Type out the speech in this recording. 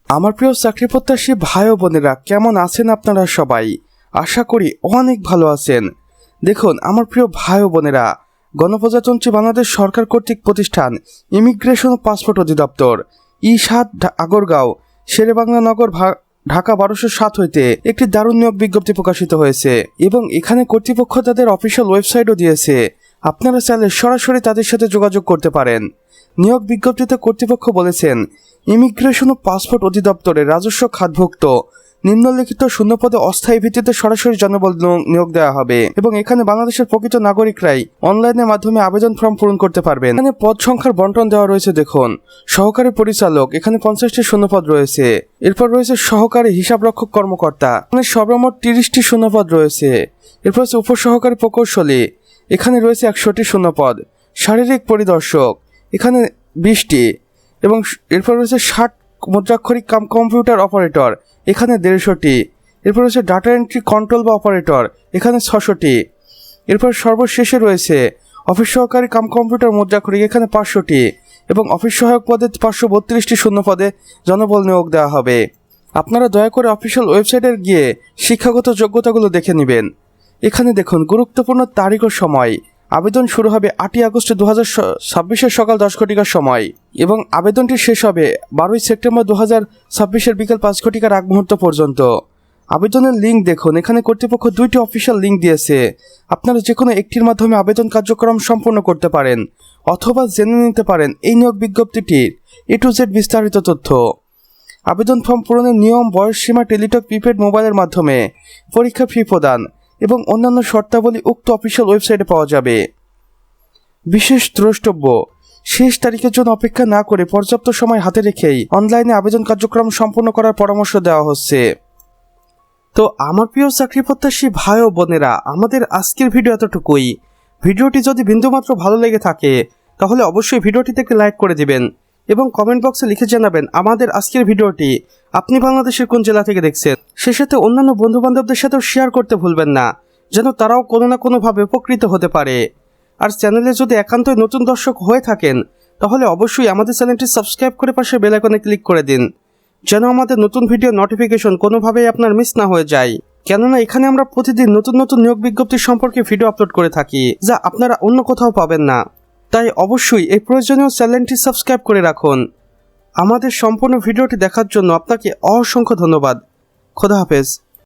আমার প্রিয় চাকরি প্রত্যাশী ভাই ও বোনেরা, কেমন আছেন আপনারা সবাই? আশা করি অনেক ভালো আছেন। দেখুন আমার প্রিয় ভাই ও বোনেরা, গণপ্রজাতন্ত্রী বাংলাদেশ সরকার কর্তৃক প্রতিষ্ঠান ইমিগ্রেশন ও পাসপোর্ট অধিদপ্তর ই7 আগরগাঁও শেরেবাংলা নগর ঢাকা 1207 হইতে একটি দারুণ নিয়োগ বিজ্ঞপ্তি প্রকাশিত হয়েছে এবং এখানে কর্তৃপক্ষ তাদের অফিসিয়াল ওয়েবসাইটও দিয়েছে। আপনারা চাইলে সরাসরি তাদের সাথে যোগাযোগ করতে পারেন। নিয়োগ বিজ্ঞপ্তিতে কর্তৃপক্ষ বলেছেন, ইমিগ্রেশন ও পাসপোর্ট অধিদপ্তরের রাজস্ব খাতভুক্ত নিম্নলিখিত শূন্যপদে অস্থায়ী ভিত্তিতে সরাসরি জনবল নিয়োগ দেওয়া হবে এবং এখানে বাংলাদেশের প্রকৃত নাগরিকরাই অনলাইনের মাধ্যমে আবেদন ফর্ম পূরণ করতে পারবেন। এখানে পদ সংখ্যার বন্টন দেওয়া রয়েছে। দেখুন, সহকারী পরিচালক, এখানে 50টি শূন্যপদ রয়েছে। এরপর রয়েছে সহকারী হিসাবরক্ষক কর্মকর্তা, এখানে সর্বমোট 30টি শূন্যপদ রয়েছে। এরপর রয়েছে উপসহকারী প্রকৌশলী, এখানে রয়েছে 100টি শূন্যপদ। শারীরিক পরিদর্শক, এখানে 20টি এবং এরপর রয়েছে 60 মুদ্রাক্ষরিক কাম কম্পিউটার অপারেটর, এখানে 150টি। এরপর রয়েছে ডাটা এন্ট্রি কন্ট্রোল বা অপারেটর, এখানে 600টি। এরপর সর্বশেষে রয়েছে অফিস সহকারী কাম কম্পিউটার মুদ্রাক্ষরিক, এখানে 500টি এবং অফিস সহায়ক পদে 532টি শূন্য পদে জনবল নিয়োগ দেওয়া হবে। আপনারা দয়া করে অফিসিয়াল ওয়েবসাইটে গিয়ে শিক্ষাগত যোগ্যতাগুলো দেখে নেবেন। এখানে দেখুন গুরুত্বপূর্ণ তারিখ ও সময়। আবেদন শুরু হবে 8ই আগস্ট 2026 সকাল 10 ঘটিকার সময় এবং আবেদনটি শেষ হবে 12ই সেপ্টেম্বর 2026 বিকাল 5 ঘটিকার আগ মুহূর্ত পর্যন্ত। আবেদনের লিঙ্ক দেখুন, এখানে কর্তৃপক্ষ 2টি অফিসিয়াল লিঙ্ক দিয়েছে। আপনারা যে কোনো একটির মাধ্যমে আবেদন কার্যক্রম সম্পন্ন করতে পারেন অথবা জেনে নিতে পারেন এই নিয়োগ বিজ্ঞপ্তিটির A to Z বিস্তারিত তথ্য। আবেদন ফর্ম পূরণের নিয়ম, বয়স সীমা, টেলিটক প্রিপেড মোবাইলের মাধ্যমে পরীক্ষা ফি প্রদান এবং অন্যান্য শর্তাবলী উক্ত অফিসিয়াল ওয়েবসাইটে পাওয়া যাবে। বিশেষ দ্রষ্টব্য, শেষ তারিখের জন্য অপেক্ষা না করে পর্যাপ্ত সময় হাতে রেখেই অনলাইনে আবেদন কার্যক্রম সম্পন্ন করার পরামর্শ দেওয়া হচ্ছে। তো আমার প্রিয় চাকরি প্রত্যাশী ভাই ও বোনেরা, আমাদের আজকের ভিডিও এতটুকুই। ভিডিওটি যদি বিন্দুমাত্র ভালো লেগে থাকে তাহলে অবশ্যই ভিডিওটিতে একটি লাইক করে দিবেন এবং কমেন্ট বক্সে লিখে জানাবেন আমাদের আজকের ভিডিওটি আপনি বাংলাদেশের কোন জেলা থেকে দেখছেন। সে সাথে অন্যান্য বন্ধুবান্ধবদের সাথেও শেয়ার করতে ভুলবেন না, যেন তারাও কোনো না কোনোভাবে উপকৃত হতে পারে। আর চ্যানেলে যদি একান্তই নতুন দর্শক হয়ে থাকেন তাহলে অবশ্যই আমাদের চ্যানেলটি সাবস্ক্রাইব করে পাশে বেল আইকনে ক্লিক করে দিন, যেন আমাদের নতুন ভিডিও নোটিফিকেশন কোনোভাবেই আপনার মিস না হয়ে যায়। কেননা এখানে আমরা প্রতিদিন নতুন নতুন নিয়োগ বিজ্ঞপ্তি সম্পর্কে ভিডিও আপলোড করে থাকি, যা আপনারা অন্য কোথাও পাবেন না। তাই অবশ্যই এই প্রয়োজনীয় চ্যানেলটি সাবস্ক্রাইব করে রাখুন। আমাদের সম্পূর্ণ ভিডিওটি দেখার জন্য আপনাকে অসংখ্য ধন্যবাদ। খোদা হাফেজ।